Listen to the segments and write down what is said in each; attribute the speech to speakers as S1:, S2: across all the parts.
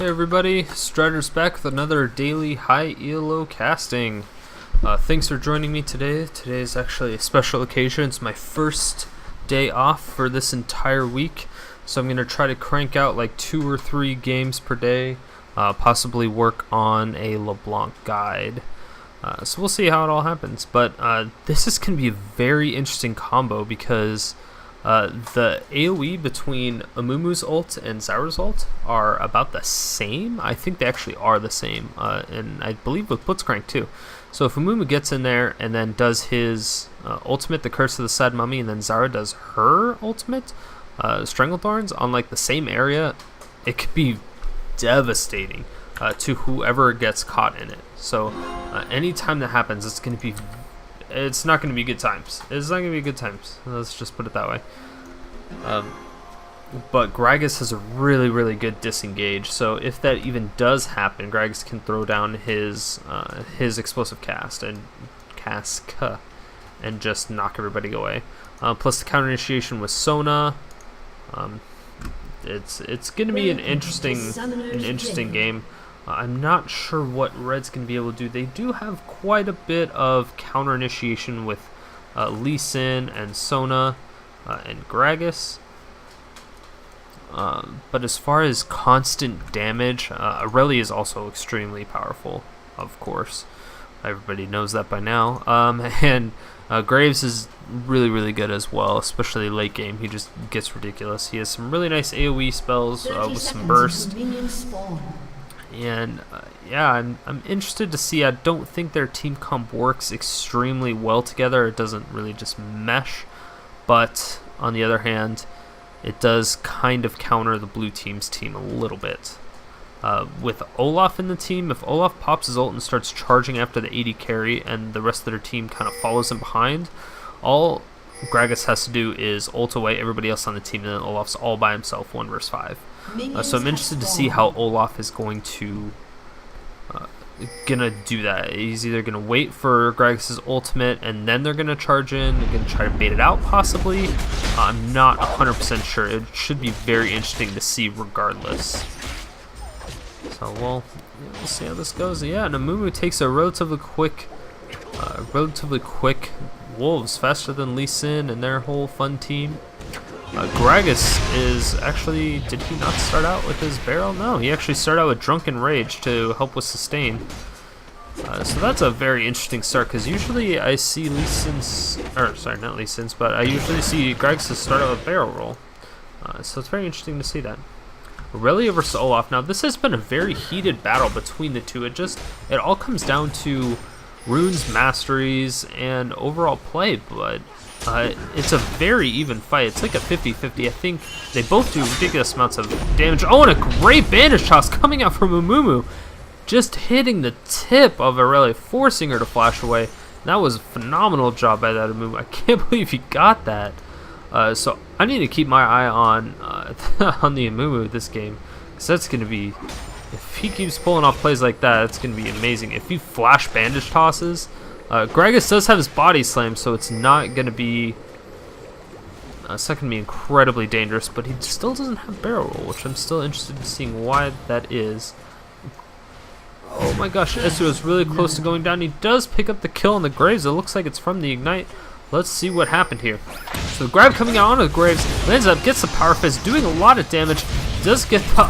S1: Hey everybody, Strider's back with another daily high ELO casting. Thanks for joining me today. Today is actually a special occasion. It's my first day off for this entire week, so I'm going to try to crank out like 2 or 3 games per day, possibly work on a LeBlanc guide. So we'll see how it all happens, but this is going to be a very interesting combo because the AoE between Amumu's ult and Zyra's ult are about the same. I think they actually are the same, and I believe with Blitzcrank too. So if Amumu gets in there and then does his ultimate, the Curse of the Sad Mummy, and then Zyra does her ultimate, Stranglethorns, on like the same area, it could be devastating to whoever gets caught in it. So anytime that happens, it's not going to be good times. It's not going to be good times. Let's just put it that way. But Gragas has a really, really good disengage. So if that even does happen, Gragas can throw down his explosive cast and just knock everybody away. Plus the counter initiation with Sona. It's going to be an interesting game. I'm not sure what Red's going to be able to do. They do have quite a bit of counter initiation with Lee Sin and Sona and Gragas. But as far as constant damage, Irelia is also extremely powerful, of course. Everybody knows that by now. And Graves is really, really good as well, especially late game. He just gets ridiculous. He has some really nice AoE spells with some burst. And yeah, I'm interested to see. I don't think their team comp works extremely well together. It doesn't really just mesh. But on the other hand, it does kind of counter the blue team's team a little bit. With Olaf in the team, if Olaf pops his ult and starts charging after the AD carry and the rest of their team kind of follows him behind, all Gragas has to do is ult away everybody else on the team, and then Olaf's all by himself 1 versus 5. So I'm interested to see how Olaf is going to do that. He's either gonna wait for Gragas' ultimate and then they're gonna charge in. They're gonna try to bait it out, possibly. I'm not 100% sure. It should be very interesting to see, regardless. So we'll see how this goes. Yeah, and Amumu takes a relatively quick Wolves, faster than Lee Sin and their whole fun team. Gragas is actually, did he not start out with his barrel? No, he actually started out with Drunken Rage to help with sustain. So that's a very interesting start, because usually I see Lee Sin's, or sorry, not Lee Sin's, but I usually see Gragas start out with barrel roll. So it's very interesting to see that. Irelia versus Olaf. Now this has been a very heated battle between the two. It all comes down to runes, masteries, and overall play, but it's a very even fight. It's like a 50-50. I think they both do ridiculous amounts of damage. Oh, and a great bandage toss coming out from Amumu. Just hitting the tip of Irelia, forcing her to flash away. That was a phenomenal job by that Amumu. I can't believe he got that. So I need to keep my eye on on the Amumu this game, because that's going to be, if he keeps pulling off plays like that, it's going to be amazing. If he flash bandage tosses, Gragas does have his body slam, so it's not going to be incredibly dangerous, but he still doesn't have barrel roll, which I'm still interested in seeing why that is. Oh my gosh, Ezreal is really close to going down. He does pick up the kill on the Graves. It looks like it's from the Ignite. Let's see what happened here. So the grab coming out onto the Graves, lands up, gets the Power Fist, doing a lot of damage. Does get the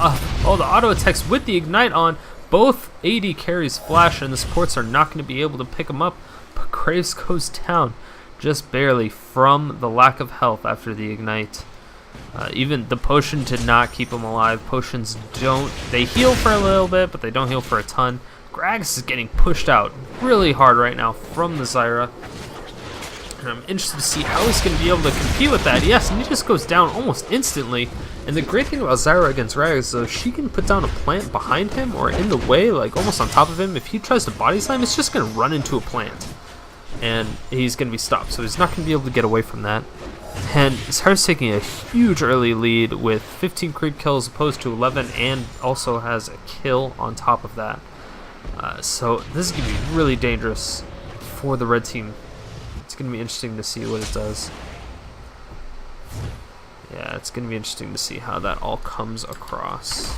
S1: auto attacks with the Ignite on. Both AD carries flash, and the supports are not going to be able to pick him up. But Graves goes down just barely from the lack of health after the Ignite. Even the potion did not keep him alive. Potions they heal for a little bit, but they don't heal for a ton. Gragas is getting pushed out really hard right now from the Zyra. And I'm interested to see how he's going to be able to compete with that. Yes, and he just goes down almost instantly. And the great thing about Zyra against Gragas is though, she can put down a plant behind him or in the way, like almost on top of him. If he tries to body slam, it's just going to run into a plant. And he's going to be stopped, so he's not going to be able to get away from that. And Zyra's taking a huge early lead with 15 creep kills opposed to 11, and also has a kill on top of that. So this is going to be really dangerous for the red team. It's going to be interesting to see what it does. Yeah, it's going to be interesting to see how that all comes across.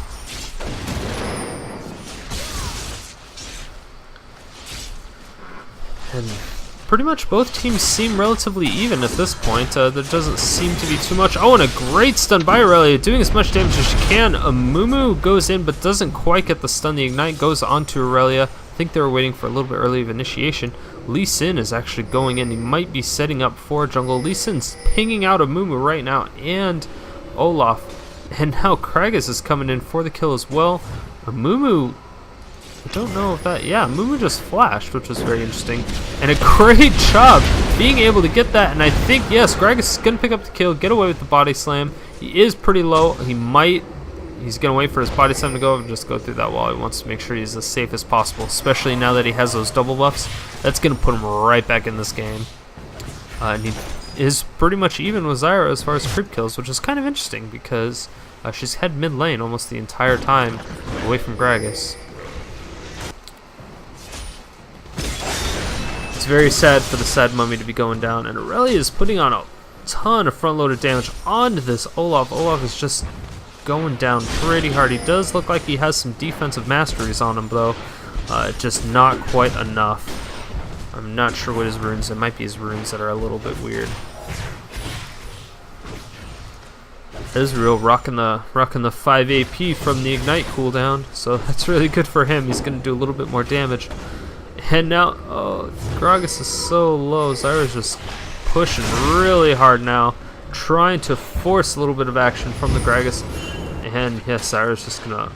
S1: And pretty much both teams seem relatively even at this point. There doesn't seem to be too much. Oh, and a great stun by Irelia, doing as much damage as she can. Amumu goes in, but doesn't quite get the stun. The Ignite goes onto Irelia. I think they were waiting for a little bit early of initiation. Lee Sin is actually going in. He might be setting up for jungle. Lee Sin's pinging out Amumu right now, and Olaf. And now Gragas is coming in for the kill as well. Amumu, I don't know if that... Yeah, Amumu just flashed, which was very interesting. And a great job being able to get that. And I think, yes, Gragas is going to pick up the kill, get away with the body slam. He is pretty low. He's going to wait for his body slam to go and just go through that wall. He wants to make sure he's as safe as possible, especially now that he has those double buffs. That's going to put him right back in this game. And he is pretty much even with Zyra as far as creep kills, which is kind of interesting because she's had mid lane almost the entire time away from Gragas. It's very sad for the sad mummy to be going down, and Irelia is putting on a ton of front-loaded damage onto this Olaf. Olaf is just going down pretty hard. He does look like he has some defensive masteries on him, though. Just not quite enough. I'm not sure what his runes. It might be his runes that are a little bit weird. Ezreal rocking the 5 AP from the Ignite cooldown, so that's really good for him. He's going to do a little bit more damage. And now, oh, Gragas is so low. Zyra's just pushing really hard now, trying to force a little bit of action from the Gragas. And yes, Zyra's just going to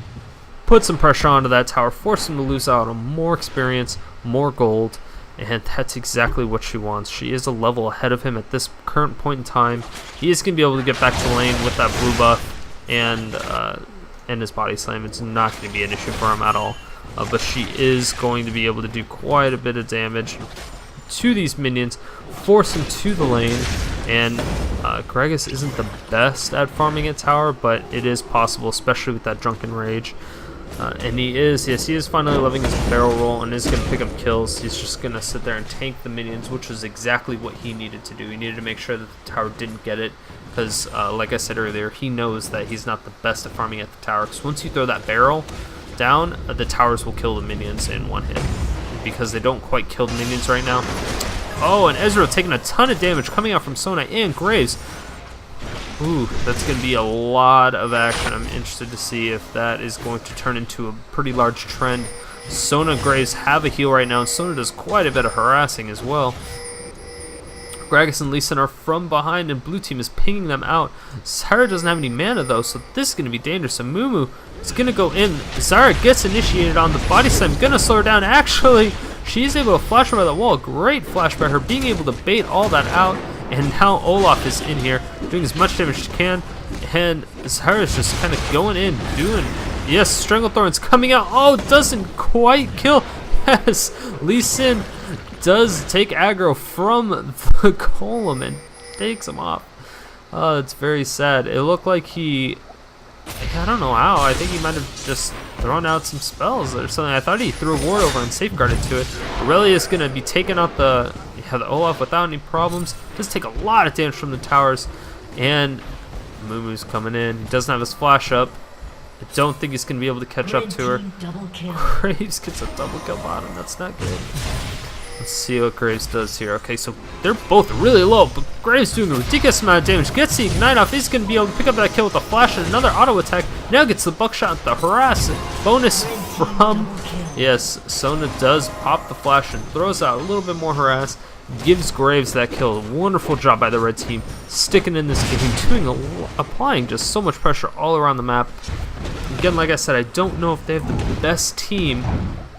S1: put some pressure onto that tower, force him to lose out on more experience, more gold. And that's exactly what she wants. She is a level ahead of him at this current point in time. He is going to be able to get back to lane with that blue buff and his body slam. It's not going to be an issue for him at all. But she is going to be able to do quite a bit of damage to these minions, force them to the lane. And Gragas isn't the best at farming at tower, but it is possible, especially with that Drunken Rage. And he is finally loving his barrel roll and is going to pick up kills. He's just going to sit there and tank the minions, which is exactly what he needed to do. He needed to make sure that the tower didn't get it, because like I said earlier, he knows that he's not the best at farming at the tower, because once you throw that barrel down, the towers will kill the minions in one hit, because they don't quite kill the minions right now. Oh, and Ezreal taking a ton of damage coming out from Sona and Graves. Ooh, that's going to be a lot of action. I'm interested to see if that is going to turn into a pretty large trend. Sona and Graves have a heal right now, and Sona does quite a bit of harassing as well. Gragas and Lee Sin are from behind, and blue team is pinging them out. Zyra doesn't have any mana, though, so this is going to be dangerous. Amumu is going to go in. Zyra gets initiated on the body slam, going to slow her down. Actually, she's able to flash over that wall. Great flash by her, being able to bait all that out. And now Olaf is in here, doing as much damage as she can. And Zyra is just kind of going in, doing... Yes, Stranglethorn's coming out. Oh, doesn't quite kill. Yes, Lee Sin does take aggro from the golem and takes him off. Oh, it's very sad. It looked like he... I don't know how. I think he might have just thrown out some spells or something. I thought he threw a ward over and safeguarded to it. Irelia is going to be taking out the Olaf without any problems. Does take a lot of damage from the towers. And Mumu's coming in. He doesn't have his flash up. I don't think he's going to be able to catch up to her. Graves gets a double kill bottom. That's not good. Let's see what Graves does here. Okay, so they're both really low, but Graves doing a ridiculous amount of damage. Gets the Ignite off. He's going to be able to pick up that kill with a flash and another auto attack. Now gets the buckshot, the harass bonus from... Yes, Sona does pop the flash and throws out a little bit more harass. Gives Graves that kill. Wonderful job by the red team, sticking in this game, applying just so much pressure all around the map. Again, like I said, I don't know if they have the best team,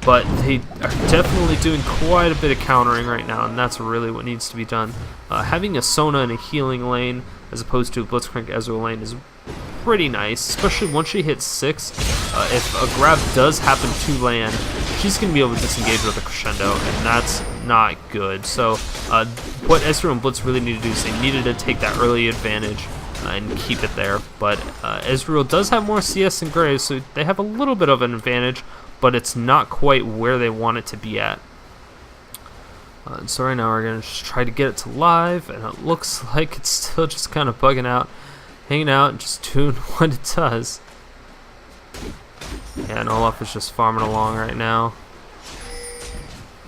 S1: but they are definitely doing quite a bit of countering right now, and that's really what needs to be done. Having a Sona in a healing lane as opposed to a Blitzcrank Ezreal lane is pretty nice, especially once she hits 6. If a grab does happen to land, she's going to be able to disengage with a crescendo, and that's not good. So what Ezreal and Blitz really need to do is they needed to take that early advantage and keep it there. But Ezreal does have more CS than Graves, so they have a little bit of an advantage, but it's not quite where they want it to be at. And so right now we're going to just try to get it to live, and it looks like it's still just kind of bugging out, hanging out, and just doing what it does. Yeah, and Olaf is just farming along right now.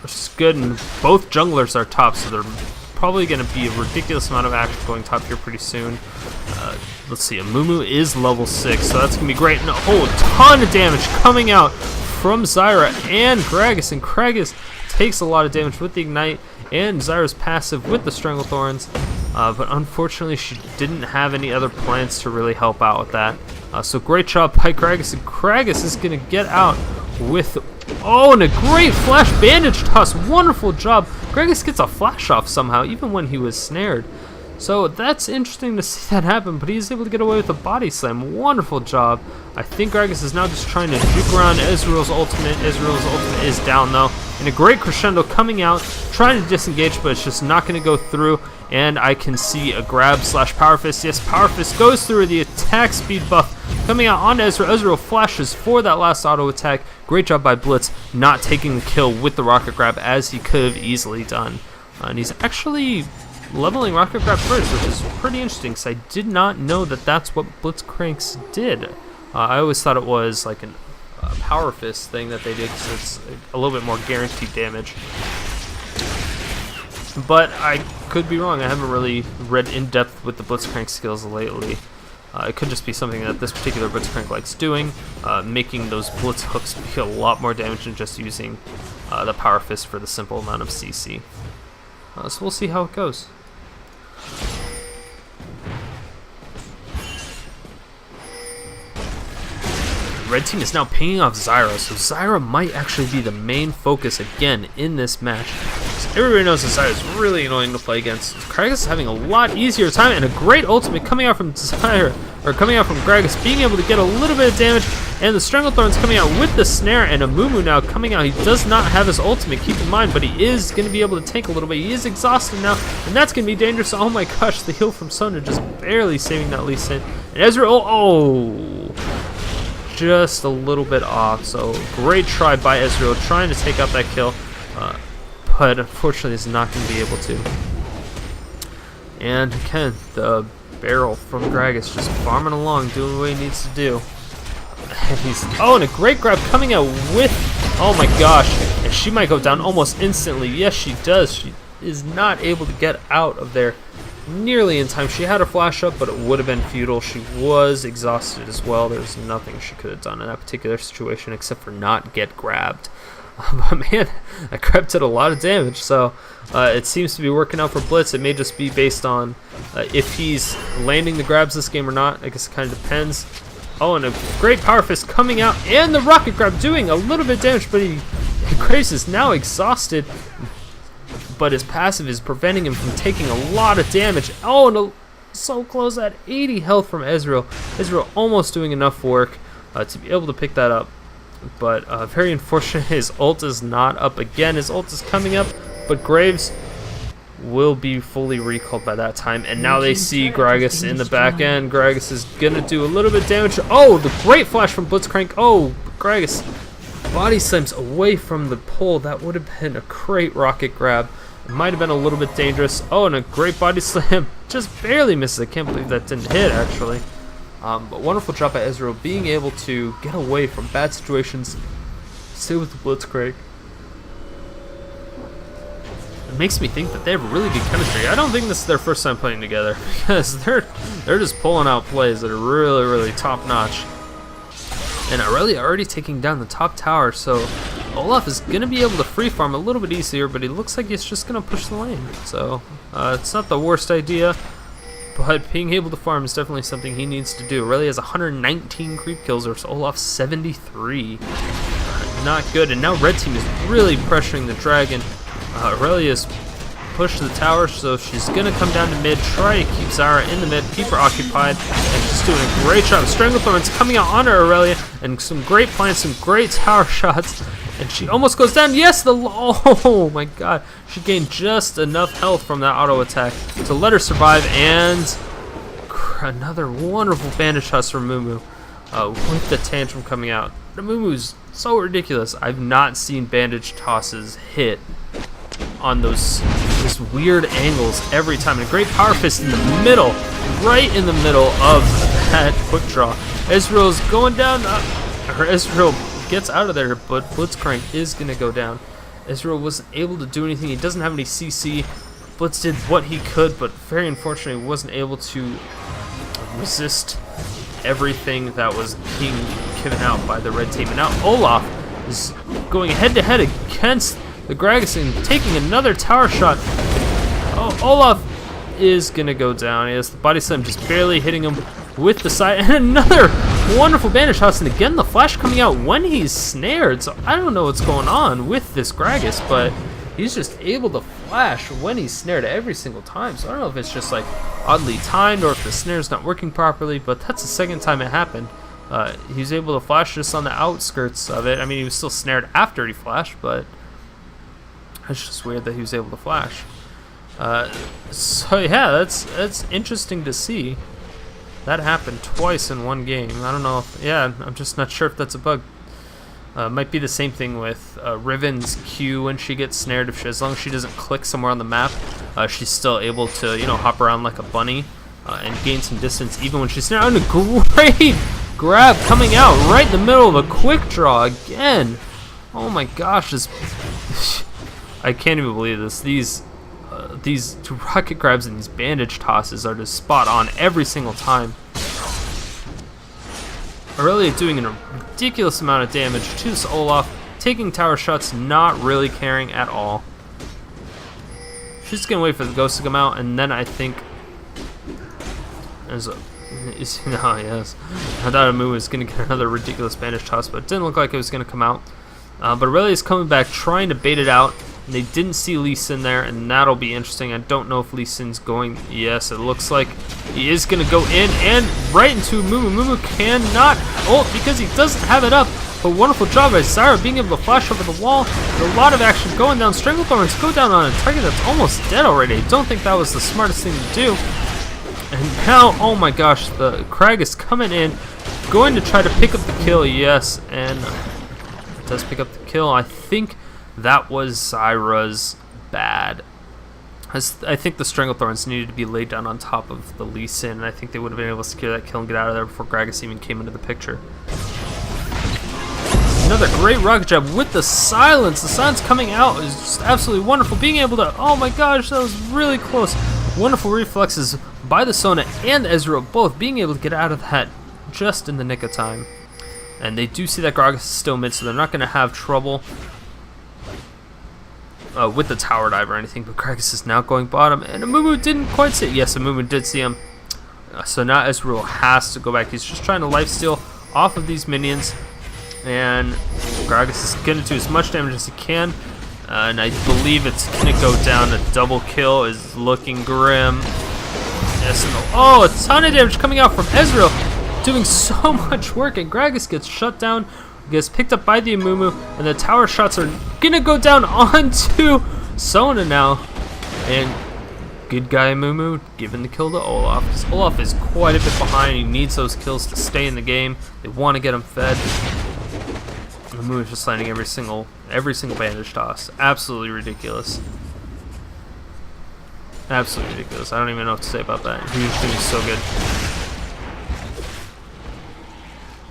S1: which is good, and both junglers are top, so they're probably going to be a ridiculous amount of action going top here pretty soon. Let's see, Amumu is level 6, so that's going to be great. And a ton of damage coming out from Zyra and Gragas, and Gragas takes a lot of damage with the Ignite and Zyra's passive with the Stranglethorns, but unfortunately she didn't have any other plans to really help out with that. So great job by Gragas, and Gragas is going to get out with, and a great flash bandage toss. Wonderful job. Gragas gets a flash off somehow, even when he was snared. So that's interesting to see that happen, but he's able to get away with a body slam. Wonderful job. I think Gragas is now just trying to juke around Ezreal's ultimate. Ezreal's ultimate is down though. And a great crescendo coming out, trying to disengage, but it's just not going to go through. And I can see a grab / power fist. Yes, power fist goes through the attack speed buff coming out on Ezreal. Ezreal flashes for that last auto attack. Great job by Blitz, not taking the kill with the rocket grab as he could have easily done. And he's actually leveling rocket grab first, which is pretty interesting because I did not know that that's what Blitzcranks did. I always thought it was like a power fist thing that they did because it's a little bit more guaranteed damage. But I could be wrong. I haven't really read in depth with the Blitzcrank skills lately. It could just be something that this particular Blitzcrank likes doing, making those blitz hooks be a lot more damage than just using the power fist for the simple amount of CC. So we'll see how it goes. Red team is now pinging off Zyra, so Zyra might actually be the main focus again in this match. So everybody knows that Zyra is really annoying to play against. Gragas is having a lot easier time, and a great ultimate coming out from Zyra, or coming out from Gragas, being able to get a little bit of damage, and the Stranglethorn's coming out with the snare, and Amumu now coming out. He does not have his ultimate, keep in mind, but he is going to be able to tank a little bit. He is exhausted now, and that's going to be dangerous. Oh my gosh, the heal from Sona just barely saving that Lee Sin. And Ezreal, just a little bit off, so great try by Ezreal trying to take out that kill, but unfortunately is not going to be able to. And again, the barrel from Gragas just farming along, doing what he needs to do. And and a great grab coming out with, oh my gosh, and she might go down almost instantly. Yes, she does. She is not able to get out of there nearly in time. She had her flash up, but it would have been futile. She was exhausted as well. There's nothing she could have done in that particular situation except for not get grabbed. But man, that grab did a lot of damage, so it seems to be working out for Blitz. It may just be based on if he's landing the grabs this game or not. I guess it kind of depends. And a great power fist coming out, and the rocket grab doing a little bit of damage, but Graves is now exhausted, but his passive is preventing him from taking a lot of damage. And so close at 80 health from Ezreal. Ezreal almost doing enough work to be able to pick that up, but very unfortunate his ult is not up again. His ult is coming up, but Graves will be fully recalled by that time, and now they see Gragas in the back end. Gragas is gonna do a little bit of damage. The great flash from Blitzcrank. Gragas body slams away from the pole. That would have been a great rocket grab. It might have been a little bit dangerous. And a great body slam, just barely misses. I can't believe that didn't hit actually. But wonderful job by Ezreal being able to get away from bad situations, stay with the Blitzcrank. It makes me think that they have really good chemistry. I don't think this is their first time playing together, because they're just pulling out plays that are really, really top notch. And Irelia already taking down the top tower, so Olaf is going to be able to free farm a little bit easier, but he looks like he's just going to push the lane. So it's not the worst idea, but being able to farm is definitely something he needs to do. Irelia has 119 creep kills versus Olaf 73. Not good, and now red team is really pressuring the dragon. Aurelia's pushed the tower, so she's going to come down to mid, try to keep Zyra in the mid, keep her occupied, and she's doing a great job. Stranglethorn's coming out on Irelia, and some great plants, some great tower shots, and she almost goes down. Yes, oh my god. She gained just enough health from that auto attack to let her survive, and another wonderful bandage toss from Amumu with the tantrum coming out. Amumu's so ridiculous. I've not seen bandage tosses hit on those just weird angles every time. And a great power fist in the middle, right in the middle of that quick draw. Ezreal's going down, or Ezreal gets out of there, but Blitzcrank is going to go down. Ezreal wasn't able to do anything. He doesn't have any CC. Blitz did what he could, but very unfortunately wasn't able to resist everything that was being given out by the red team. And now Olaf is going head-to-head against the Gragas and taking another tower shot. Oh, Olaf is going to go down. He has the body slam just barely hitting him with the side. And another wonderful bandage toss. And again, the flash coming out when he's snared. So I don't know what's going on with this Gragas, but he's just able to flash when he's snared every single time. So I don't know if it's just like oddly timed or if the snare's not working properly, but that's the second time it happened. He was able to flash just on the outskirts of it. I mean, he was still snared after he flashed, but it's just weird that he was able to flash. So yeah, that's interesting to see. That happened twice in one game. I don't know if, yeah, I'm just not sure if that's a bug. Might be the same thing with Riven's Q when she gets snared. As long as she doesn't click somewhere on the map, she's still able to, you know, hop around like a bunny and gain some distance even when she's snared. And a great grab coming out right in the middle of a quick draw again. Oh my gosh, this I can't even believe this. These rocket grabs and these bandage tosses are just spot on every single time. Irelia doing a ridiculous amount of damage to this Olaf, taking tower shots, not really caring at all. She's just gonna wait for the ghost to come out, and then I think there's a no, yes. I thought Amumu was gonna get another ridiculous bandage toss, but it didn't look like it was gonna come out. But Irelia is coming back, trying to bait it out. And they didn't see Lee Sin there, and that'll be interesting. I don't know if Lee Sin's going. Yes, it looks like he is going to go in and right into Amumu. Amumu cannot ult because he doesn't have it up. But wonderful job by Zyra being able to flash over the wall. And a lot of action going down. Stranglethorns go down on a target that's almost dead already. I don't think that was the smartest thing to do. And now, oh my gosh, the Gragas coming in, going to try to pick up the kill. Yes, and it does pick up the kill. I think that was Zyra's bad. I think the Stranglethorns needed to be laid down on top of the Lee Sin, and I think they would have been able to secure that kill and get out of there before Gragas even came into the picture. Another great rocket jab with the silence. The silence coming out is just absolutely wonderful. Being able to, oh my gosh, that was really close. Wonderful reflexes by the Sona and Ezreal, both being able to get out of that just in the nick of time. And they do see that Gragas is still mid, so they're not going to have trouble with the tower dive or anything, but Gragas is now going bottom, and Amumu didn't quite see it. Yes, Amumu did see him. So now Ezreal has to go back. He's just trying to lifesteal off of these minions, and Gragas is going to do as much damage as he can, and I believe it's going to go down. A double kill is looking grim. Yes, oh, a ton of damage coming out from Ezreal, doing so much work, and Gragas gets shut down. Gets picked up by the Amumu, and the tower shots are gonna go down onto Sona now. And good guy Amumu giving the kill to Olaf, because Olaf is quite a bit behind. He needs those kills to stay in the game. They want to get him fed. Amumu is just landing every single bandage toss. Absolutely ridiculous. Absolutely ridiculous. I don't even know what to say about that. He's doing so good.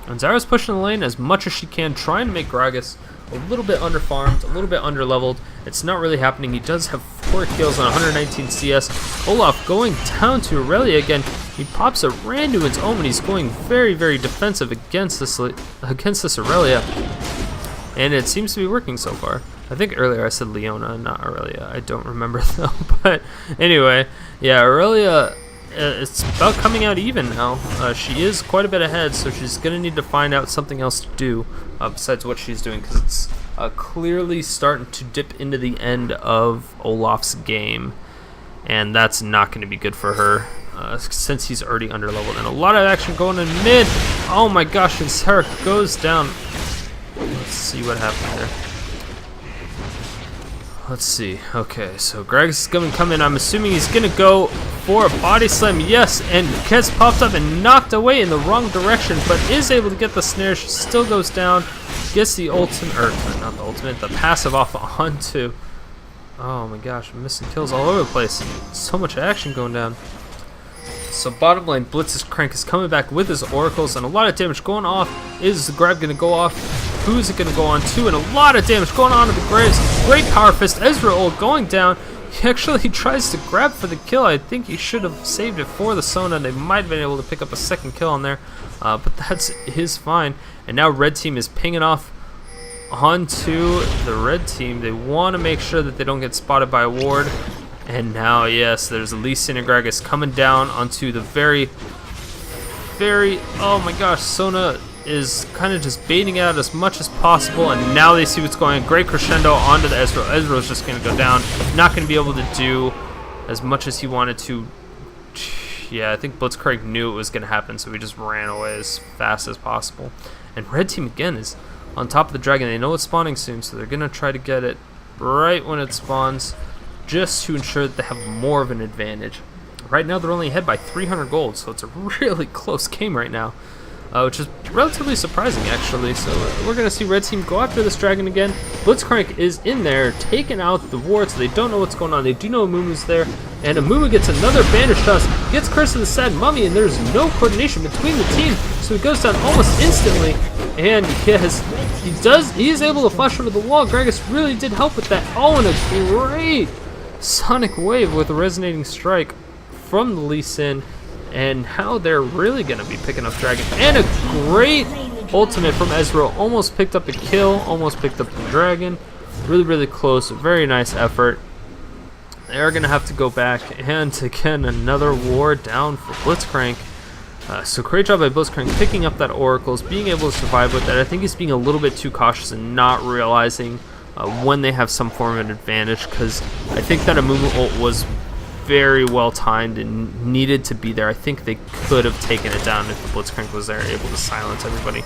S1: And Zyra's pushing the lane as much as she can, trying to make Gragas a little bit underfarmed, a little bit underleveled. It's not really happening. He does have 4 kills on 119 CS. Olaf going down to Irelia again. He pops a Randuin's Omen. He's going very, very defensive against this Irelia. And it seems to be working so far. I think earlier I said Leona, not Irelia. I don't remember though. But anyway, yeah, Irelia, it's about coming out even now. She is quite a bit ahead, so she's going to need to find out something else to do besides what she's doing, because it's clearly starting to dip into the end of Olaf's game, and that's not going to be good for her since he's already underleveled. And a lot of action going in mid. Oh my gosh, and Zyra goes down. Let's see what happened there. Let's see. Okay, so Gragas is going to come in. I'm assuming he's going to go for a body slam. Yes, and gets popped up and knocked away in the wrong direction, but is able to get the snare. She still goes down. Gets the ultimate, or not the ultimate, the passive off onto. Oh my gosh, I'm missing kills all over the place. So much action going down. So bottom lane, Blitzcrank is coming back with his oracles, and a lot of damage going off. Is the grab going to go off? who's it going to go on to, and a lot of damage going on to the Graves. Great Power Fist. Ezreal going down. He actually tries to grab for the kill. I think he should have saved it for the Sona. They might have been able to pick up a second kill on there, but that's his fine. And now red team is pinging off onto the red team. They want to make sure that they don't get spotted by a ward. And now, yes, there's a Lee Sin and Gragas coming down onto the very, oh my gosh, Sona is kind of just baiting out as much as possible, and now they see what's going on. Great crescendo onto the Ezreal. Ezreal's just going to go down. Not going to be able to do as much as he wanted to. Yeah, I think Blitzcrank knew it was going to happen, so he just ran away as fast as possible. And red team again is on top of the dragon. They know it's spawning soon, so they're going to try to get it right when it spawns, just to ensure that they have more of an advantage. Right now they're only ahead by 300 gold, so it's a really close game right now, which is relatively surprising actually. So we're going to see red team go after this dragon again. Blitzcrank is in there taking out the ward, so they don't know what's going on. They do know Amumu's there, and Amumu gets another bandage toss, gets Curse of the Sad Mummy, and there's no coordination between the team, so he goes down almost instantly. And he is able to flash over the wall. Gragas really did help with that. Oh, and a great Sonic Wave with a resonating strike from the Lee Sin, and now they're really going to be picking up dragon. And a great ultimate from Ezreal. Almost picked up the kill, almost picked up the dragon. Really close. Very nice effort. They're going to have to go back, and again another ward down for Blitzcrank. So great job by Blitzcrank picking up that Oracles, being able to survive with that. I think he's being a little bit too cautious and not realizing when they have some form of an advantage, because I think that Amumu ult was very well timed and needed to be there. I think they could have taken it down if the Blitzcrank was there, able to silence everybody.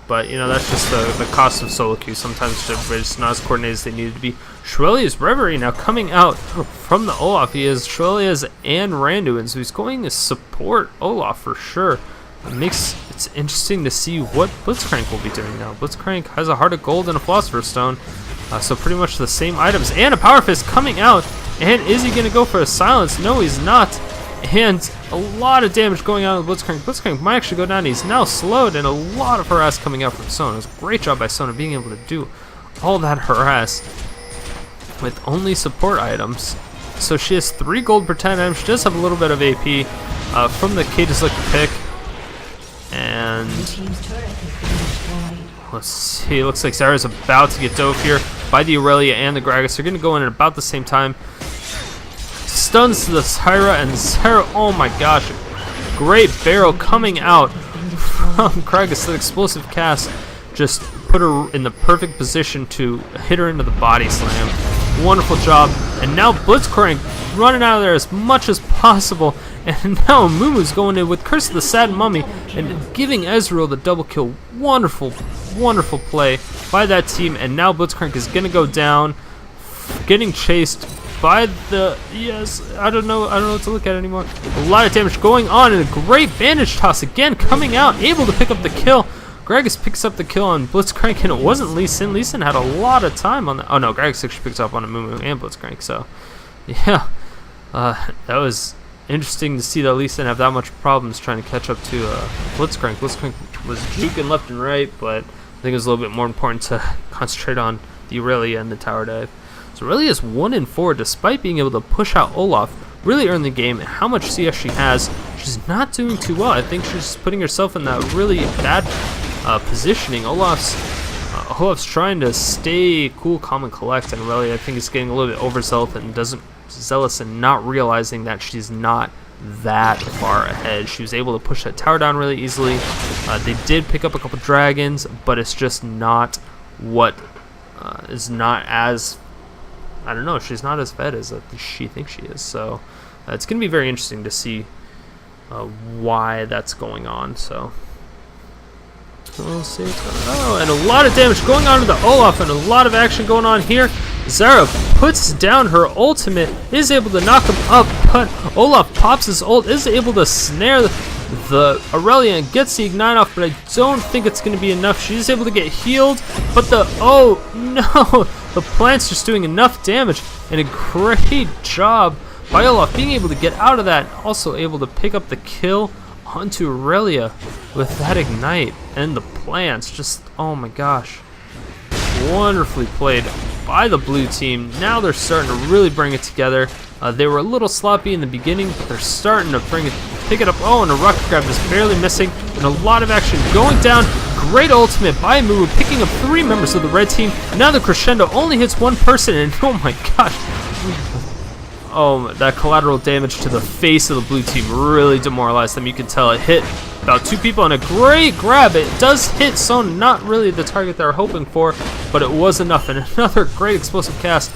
S1: But you know, that's just the cost of solo queue. Sometimes they're just not as coordinated as they needed to be. Shurelya's Reverie now coming out from the Olaf. He has Shurelya's and Randuin's, so he's going to support Olaf for sure. It's interesting to see what Blitzcrank will be doing now. Blitzcrank has a Heart of Gold and a Philosopher's Stone, so pretty much the same items, and a Power Fist coming out. And is he going to go for a silence? No, he's not. And a lot of damage going on with Blitzcrank. Blitzcrank might actually go down. He's now slowed, and a lot of harass coming out from Sona. It was a great job by Sona being able to do all that harass with only support items. So she has 3 gold per 10 items. She does have a little bit of AP from the Cage's Lick pick. And let's see, it looks like Zyra's about to get dove here by the Irelia and the Gragas. They're going to go in at about the same time. Stuns the Zyra, and Zyra, oh my gosh, great barrel coming out from Gragas. That explosive cast just put her in the perfect position to hit her into the body slam. Wonderful job. And now Blitzcrank running out of there as much as possible. And now Amumu's going in with Curse of the Sad Mummy and giving Ezreal the double kill. Wonderful play by that team. And now Blitzcrank is going to go down, getting chased by the, yes, I don't know what to look at anymore. A lot of damage going on, and a great bandage toss again coming out, able to pick up the kill. Gragas picks up the kill on Blitzcrank, and it wasn't Lee Sin. Lee Sin had a lot of time on that. Oh no, Gragas actually picked up on Amumu and Blitzcrank, so yeah, that was interesting to see that Lee Sin have that much problems trying to catch up to Blitzcrank. Blitzcrank was juking left and right, but I think it was a little bit more important to concentrate on the Irelia and the tower dive. So Irelia is 1-4 despite being able to push out Olaf really early in the game. And how much CS she has, she's not doing too well. I think she's putting herself in that really bad positioning. Olaf's trying to stay cool, calm, and collect, and Irelia, I think, is getting a little bit overzealous and not realizing that she's not that far ahead. She was able to push that tower down really easily. They did pick up a couple dragons, but it's just not what is not as, I don't know, she's not as fed as she thinks she is. So it's going to be very interesting to see why that's going on. So we'll see what's going on. Oh, and a lot of damage going on to the Olaf, and a lot of action going on here. Zyra puts down her ultimate, is able to knock him up, but Olaf pops his ult, is able to snare the Irelia and gets the ignite off, but I don't think it's going to be enough. She's able to get healed, but oh no, the plant's just doing enough damage, and a great job by Olaf being able to get out of that, also able to pick up the kill onto Irelia with that ignite and the plants. Just, oh my gosh. Wonderfully played by the blue team. Now they're starting to really bring it together. They were a little sloppy in the beginning, but they're starting to pick it up. Oh, and a Rhux grab is barely missing, and a lot of action going down. Great ultimate by Amumu, picking up 3 members of the red team. Now the crescendo only hits 1 person, and oh my gosh. Oh, that collateral damage to the face of the blue team really demoralized them. You can tell it hit about 2 people, and a great grab. It does hit Sona, not really the target they were hoping for, but it was enough. And another great explosive cast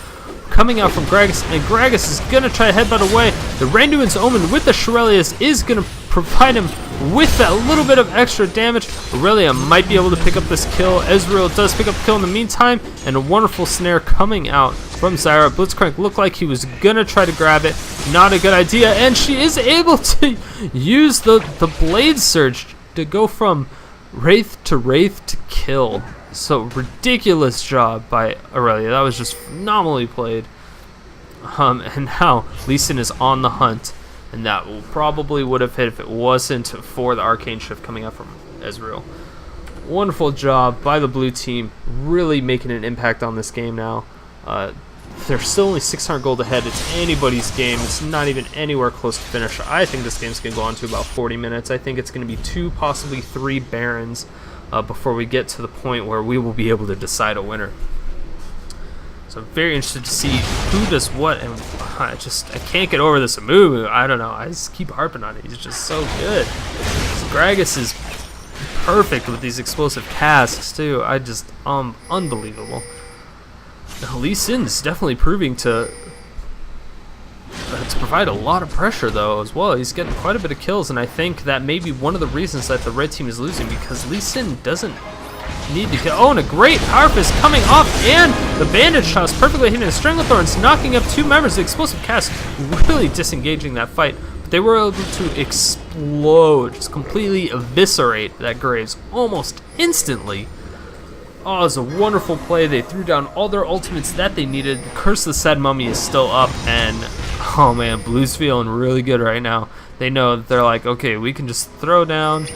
S1: coming out from Gragas, and Gragas is going to try to headbutt away. The Randuin's Omen with the Shurelias is going to provide him with that little bit of extra damage. Irelia might be able to pick up this kill. Ezreal does pick up the kill in the meantime, and a wonderful snare coming out from Zyra. Blitzcrank looked like he was going to try to grab it. Not a good idea, and she is able to use the Blade Surge to go from Wraith to kill. So ridiculous job by Irelia. That was just phenomenally played. And now Lee Sin is on the hunt, and that probably would have hit if it wasn't for the arcane shift coming out from Ezreal. Wonderful job by the blue team, really making an impact on this game now. They're still only 600 gold ahead. It's anybody's game. It's not even anywhere close to finish. I think this game's going to go on to about 40 minutes. I think it's going to be 2, possibly 3 Barons before we get to the point where we will be able to decide a winner. So I'm very interested to see who does what, and I can't get over this Amumu. I don't know. I just keep harping on it. He's just so good. Gragas is perfect with these explosive casts too. Unbelievable. Now, Lee Sin's definitely proving to provide a lot of pressure though as well. He's getting quite a bit of kills, and I think that may be one of the reasons that the red team is losing, because Lee Sin doesn't need to kill. Oh, and a great power fist coming off, and the bandage shot is perfectly hitting the Stranglethorns, knocking up 2 members. The explosive cast really disengaging that fight, but they were able to explode, just completely eviscerate that Graves almost instantly. Oh, it was a wonderful play. They threw down all their ultimates that they needed. The Curse of the Sad Mummy is still up, and oh man, Blue's feeling really good right now. They know that they're like, okay, we can just throw down,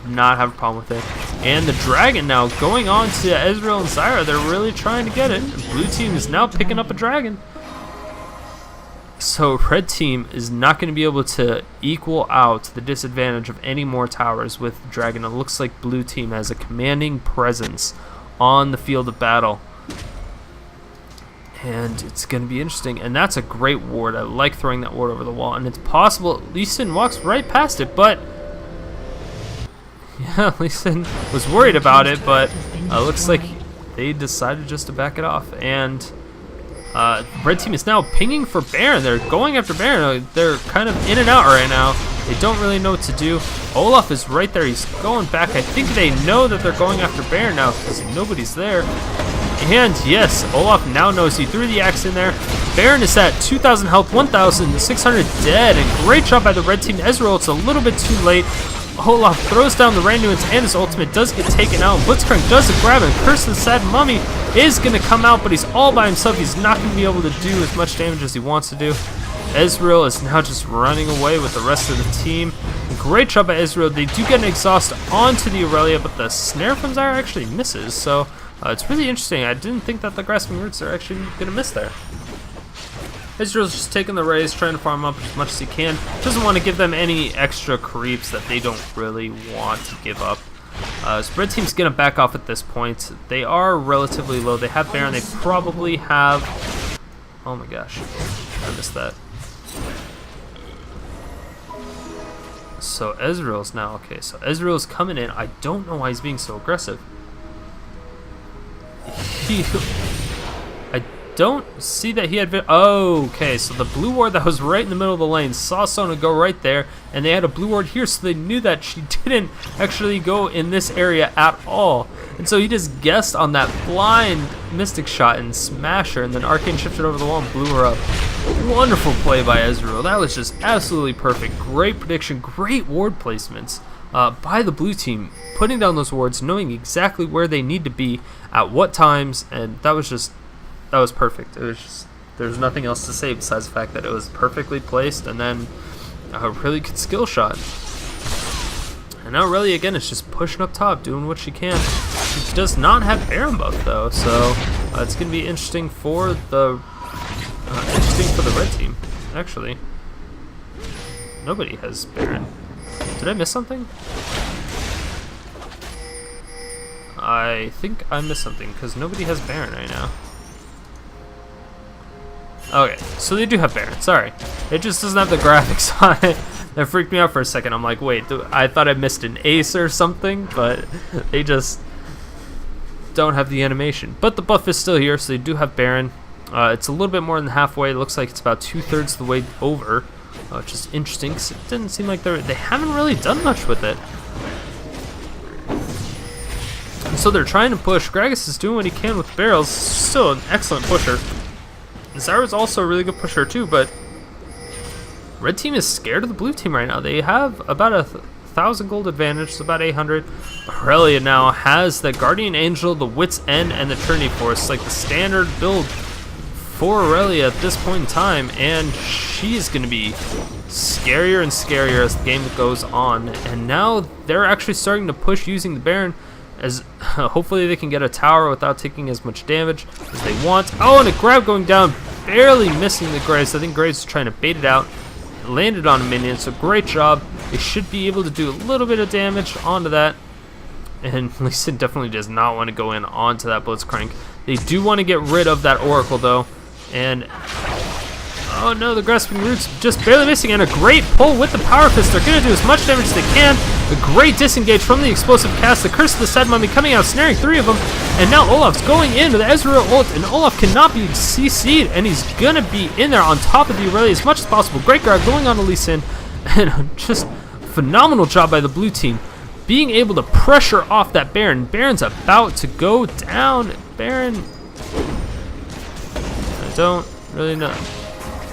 S1: not have a problem with it. And the dragon now going on to Ezreal and Zyra. They're really trying to get it. And blue team is now picking up a dragon. So red team is not going to be able to equal out the disadvantage of any more towers with dragon. It looks like blue team has a commanding presence on the field of battle, and it's going to be interesting. And that's a great ward. I like throwing that ward over the wall, and it's possible Lee Sin walks right past it, but yeah, Lee Sin was worried about it, but looks like they decided just to back it off. And red team is now pinging for Baron. They're going after Baron. They're kind of in and out right now. They don't really know what to do. Olaf is right there. He's going back. I think they know that they're going after Baron now because nobody's there. And yes, Olaf now knows. He threw the axe in there. Baron is at 2,000 health, 1,600 dead, and great job by the red team. Ezreal, it's a little bit too late. Olaf throws down the Randuin's, and his ultimate does get taken out. Blitzcrank does a grab, and Curse of the Sad Mummy is going to come out, but he's all by himself. He's not going to be able to do as much damage as he wants to do. Ezreal is now just running away with the rest of the team. Great job by Ezreal. They do get an exhaust onto the Irelia, but the snare from Zyra actually misses, so it's really interesting. I didn't think that the Grasping Roots are actually going to miss there. Ezreal's just taking the raise, trying to farm up as much as he can. Doesn't want to give them any extra creeps that they don't really want to give up. So red team's going to back off at this point. They are relatively low. They have Baron. They probably have... Oh my gosh. I missed that. So Ezreal's now... Okay, so Ezreal's coming in. I don't know why he's being so aggressive. I don't see that he had... Oh, okay, so the blue ward that was right in the middle of the lane saw Sona go right there, and they had a blue ward here, so they knew that she didn't actually go in this area at all. And so he just guessed on that blind Mystic shot and smashed her, and then Arcane shifted over the wall and blew her up. Wonderful play by Ezreal. That was just absolutely perfect. Great prediction, great ward placements by the blue team, putting down those wards, knowing exactly where they need to be at what times, and that was perfect. It was just, there's nothing else to say besides the fact that it was perfectly placed, and then a really good skill shot. And now Irelia again is just pushing up top, doing what she can. She does not have Baron buff though, so it's gonna be interesting for the red team. Actually, nobody has Baron. Did I miss something? I think I missed something because nobody has Baron right now. Okay, so they do have Baron. Sorry, it just doesn't have the graphics on it. That freaked me out for a second. I'm like, wait, I thought I missed an ace or something, but they just don't have the animation. But the buff is still here, so they do have Baron. It's a little bit more than halfway. It looks like it's about 2/3 the way over, which is interesting because it didn't seem like they haven't really done much with it. So they're trying to push. Gragas is doing what he can with barrels. Still an excellent pusher. Zyra's also a really good pusher too, but red team is scared of the blue team right now. They have about 1,000 gold advantage, so about 800. Irelia now has the Guardian Angel, the Wit's End, and the Trinity Force, like the standard build for Irelia at this point in time, and she's going to be scarier and scarier as the game goes on. And now they're actually starting to push using the Baron, as hopefully they can get a tower without taking as much damage as they want. Oh, and a grab going down, barely missing the Graves. I think Graves is trying to bait it out. It landed on a minion, so great job. They should be able to do a little bit of damage onto that. And Lee Sin definitely does not want to go in onto that Blitzcrank. They do want to get rid of that Oracle though. And oh no, the Grasping Roots just barely missing, and a great pull with the Power Fist. They're going to do as much damage as they can. A great disengage from the explosive cast. The Curse of the Sad Mummy coming out, snaring 3 of them. And now Olaf's going into the Ezreal ult, and Olaf cannot be CC'd, and he's going to be in there on top of the Irelia as much as possible. Great guard going on to Lee Sin, and just phenomenal job by the blue team, being able to pressure off that Baron. Baron's about to go down. Baron, I don't really know.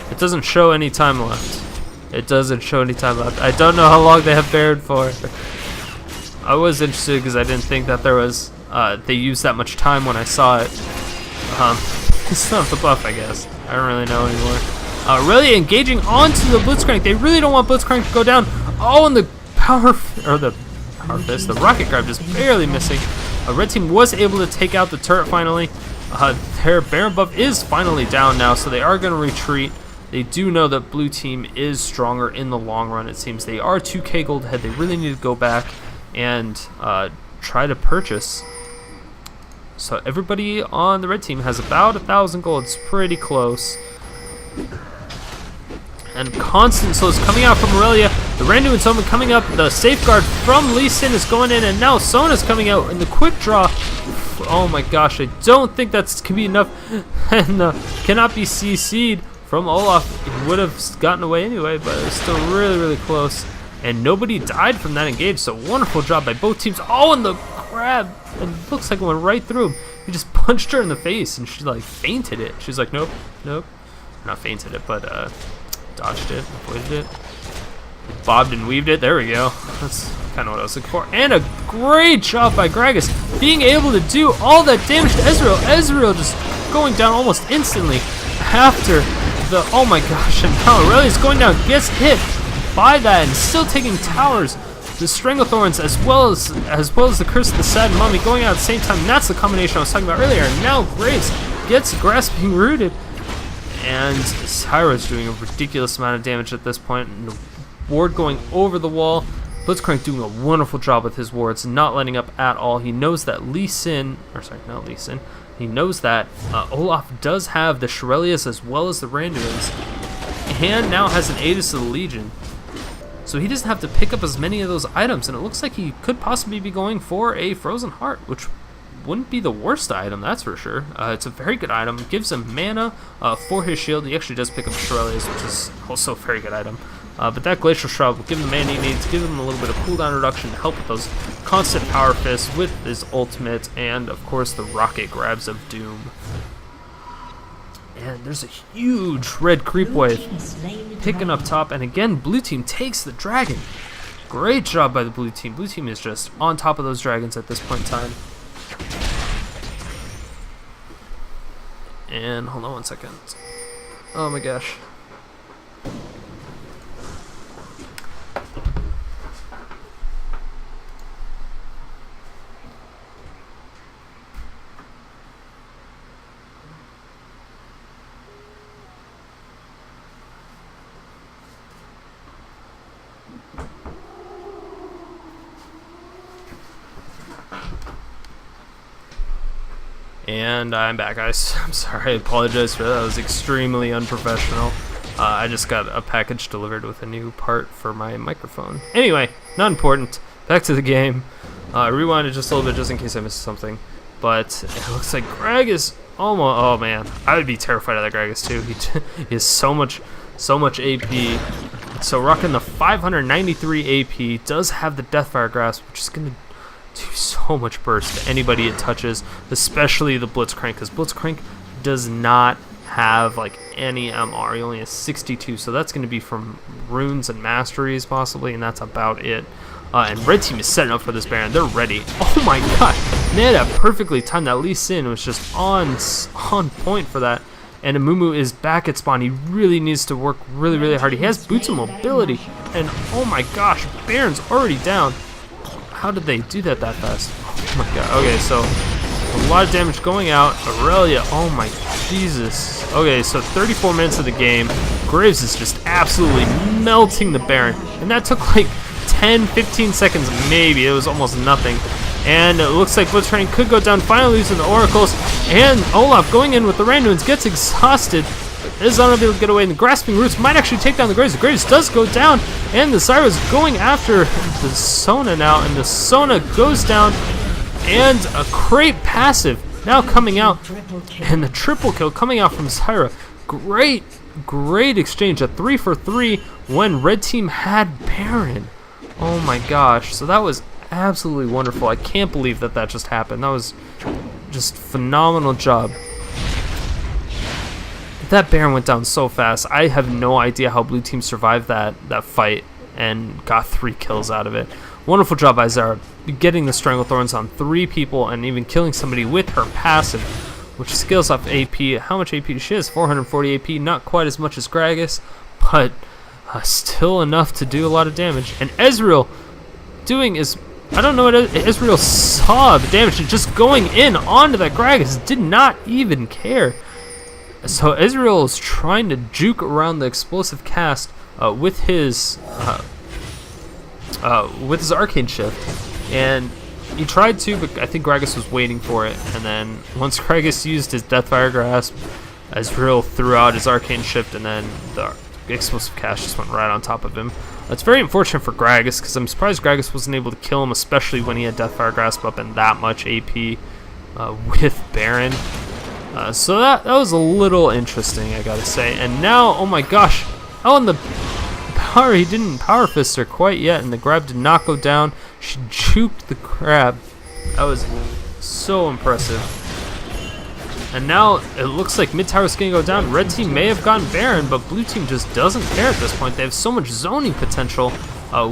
S1: It doesn't show any time left. It doesn't show any time left. I don't know how long they have Baron for. I was interested because I didn't think that there was, they used that much time when I saw it. It's not the buff, I guess. I don't really know anymore. Really engaging onto the Blitzcrank. They really don't want Blitzcrank to go down. Oh, and the the rocket grab just barely missing. Red team was able to take out the turret finally. Their Baron buff is finally down now, so they are going to retreat. They do know that blue team is stronger in the long run, it seems. They are 2k gold ahead. They really need to go back and try to purchase. So everybody on the red team has about 1,000 gold. It's pretty close. And constant souls coming out from Irelia. The Randu and Sona coming up. The safeguard from Lee Sin is going in, and now Sona's coming out in the quick draw. Oh my gosh, I don't think that's going to be enough. And cannot be CC'd from Olaf. He would have gotten away anyway, but it was still really, really close. And nobody died from that engage, so wonderful job by both teams. Oh, and the grab. It looks like it went right through him. He just punched her in the face, and she like fainted it. She's like, nope, nope. Not fainted it, but dodged it, avoided it. Bobbed and weaved it. There we go. That's kind of what I was looking for. And a great job by Gragas, being able to do all that damage to Ezreal. Ezreal just going down almost instantly after the, oh my gosh, and now Irelia's going down, gets hit by that, and still taking towers. The Stranglethorns as well as the Curse of the Sad Mummy going out at the same time. And that's the combination I was talking about earlier. And now Graves gets Grasping Rooted. And Zyra's doing a ridiculous amount of damage at this point. And the ward going over the wall. Blitzcrank doing a wonderful job with his wards, not letting up at all. He knows that he knows that Olaf does have the Shirelias as well as the Randuins, and now has an Aegis of the Legion. So he doesn't have to pick up as many of those items, and it looks like he could possibly be going for a Frozen Heart, which wouldn't be the worst item, that's for sure. It's a very good item. It gives him mana for his shield. He actually does pick up Shirelias, which is also a very good item. But that Glacial Shroud will give him the mana he needs, give him a little bit of cooldown reduction to help with those constant power fists with his ultimate, and of course the rocket grabs of doom. And there's a huge red creep wave picking up top, and again blue team takes the dragon. Great job by the blue team. Blue team is just on top of those dragons at this point in time. And hold on one second. Oh my gosh. And I'm back, guys. I'm sorry, I apologize for that. That was extremely unprofessional. I just got a package delivered with a new part for my microphone. Anyway, not important. Back to the game. Rewind it just a little bit just in case I missed something. But it looks like Gragas almost... Oh, man. I would be terrified of that Gragas, too. He has so much AP. So rocking the 593 AP. Does have the Deathfire Grasp, which is going to do so much burst to anybody it touches, especially the Blitzcrank, because Blitzcrank does not have like any MR. He only has 62, so that's going to be from runes and masteries possibly, and that's about it. And red team is setting up for this Baron. They're ready. Oh my gosh, they had that perfectly timed. That Lee Sin was just on point for that. And Amumu is back at spawn. He really needs to work really hard. He has boots of mobility, and oh my gosh, Baron's already down. How did they do that fast? Oh my god. Okay, so a lot of damage going out. Irelia, oh my Jesus. Okay, so 34 minutes of the game. Graves is just absolutely melting the Baron. And that took like 10-15 seconds maybe. It was almost nothing. And it looks like Blitzcrank could go down, finally losing the Oracles. And Olaf going in with the Randuins gets exhausted. Is unable to get away, and the Grasping Roots might actually take down the Graves. The Graves does go down, and the Zyra is going after the Sona now, and the Sona goes down, and a great passive now coming out, and the triple kill coming out from Zyra. Great exchange, a 3 for 3 when red team had Baron. Oh my gosh, so that was absolutely wonderful. I can't believe that just happened. That was just phenomenal job. That Baron went down so fast. I have no idea how blue team survived that fight and got 3 kills out of it. Wonderful job by Zyra, getting the Stranglethorns on 3 people and even killing somebody with her passive, which scales off AP. How much AP she has? 440 AP, not quite as much as Gragas, but still enough to do a lot of damage. And Ezreal doing is... I don't know what Ezreal saw the damage, just going in onto that Gragas, did not even care. So Ezreal is trying to juke around the explosive cast with his arcane shift, and he tried to, but I think Gragas was waiting for it. And then once Gragas used his Deathfire Grasp, Ezreal threw out his arcane shift, and then the explosive cast just went right on top of him. It's very unfortunate for Gragas, because I'm surprised Gragas wasn't able to kill him, especially when he had Deathfire Grasp up and that much AP with Baron. So that was a little interesting, I gotta say. And now, oh my gosh, and the power, he didn't Power Fist her quite yet, and the grab did not go down. She juked the grab. That was so impressive. And now it looks like mid tower is gonna go down. Red team may have gotten Baron, but blue team just doesn't care at this point. They have so much zoning potential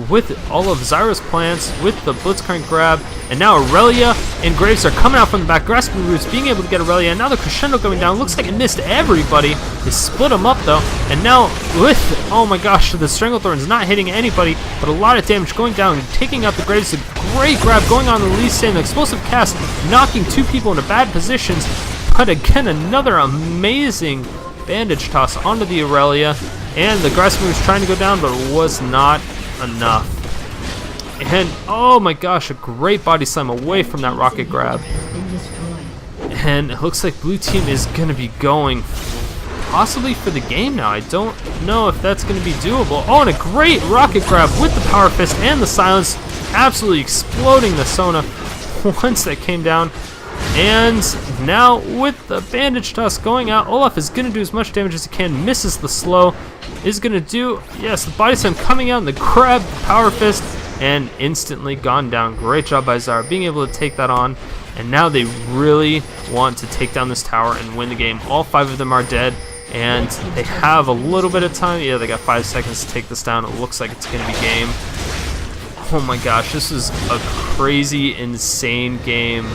S1: with all of Zyra's plants, with the Blitzcrank grab, and now Irelia and Graves are coming out from the back. Grasping Roots being able to get Irelia, and now the Crescendo going down. Looks like it missed everybody. They split them up though, and now with, oh my gosh, the Stranglethorn's not hitting anybody, but a lot of damage going down and taking out the Graves. A great grab going on the Lee Sin, the explosive cast knocking 2 people into bad positions, but again another amazing bandage toss onto the Irelia, and the Grasping was trying to go down, but it was not enough. And oh my gosh, a great body slam away from that rocket grab. And it looks like blue team is going to be going possibly for the game now. I don't know if that's going to be doable. Oh, and a great rocket grab with the Power Fist and the silence, absolutely exploding the Sona once that came down. And now with the bandage toss going out, Olaf is going to do as much damage as he can, misses the slow, is going to do, yes, the body slam coming out, and the grab, Power Fist, and instantly gone down. Great job by Zyra being able to take that on, and now they really want to take down this tower and win the game. All 5 of them are dead, and they have a little bit of time. Yeah, they got 5 seconds to take this down. It looks like it's going to be game. Oh my gosh, this is a crazy, insane game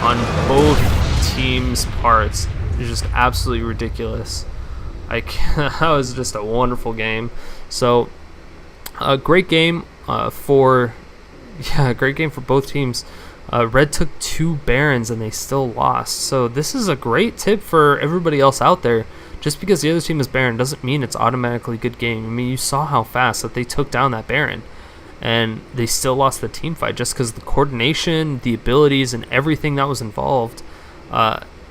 S1: on both teams' parts. It's just absolutely ridiculous. That was just a wonderful game. So a great game great game for both teams. Red took 2 Barons and they still lost. So this is a great tip for everybody else out there. Just because the other team is Baron doesn't mean it's automatically a good game. I mean, you saw how fast that they took down that Baron, and they still lost the team fight just because the coordination, the abilities, and everything that was involved.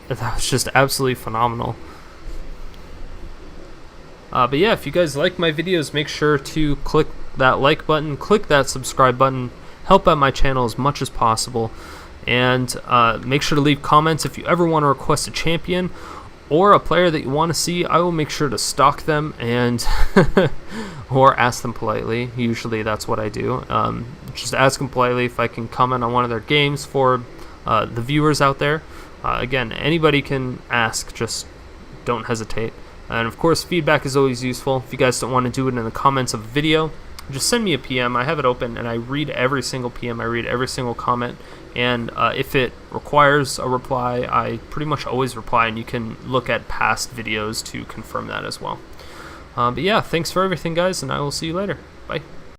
S1: that was just absolutely phenomenal. But yeah, if you guys like my videos, make sure to click that like button, click that subscribe button, help out my channel as much as possible, and make sure to leave comments if you ever want to request a champion or a player that you want to see. I will make sure to stalk them and or ask them politely. Usually that's what I do. Just ask them politely if I can comment on one of their games for the viewers out there. Again, anybody can ask, just don't hesitate. And of course, feedback is always useful. If you guys don't want to do it in the comments of a video, just send me a PM. I have it open and I read every single PM. I read every single comment, and if it requires a reply, I pretty much always reply, and you can look at past videos to confirm that as well. But yeah, thanks for everything, guys, and I will see you later. Bye.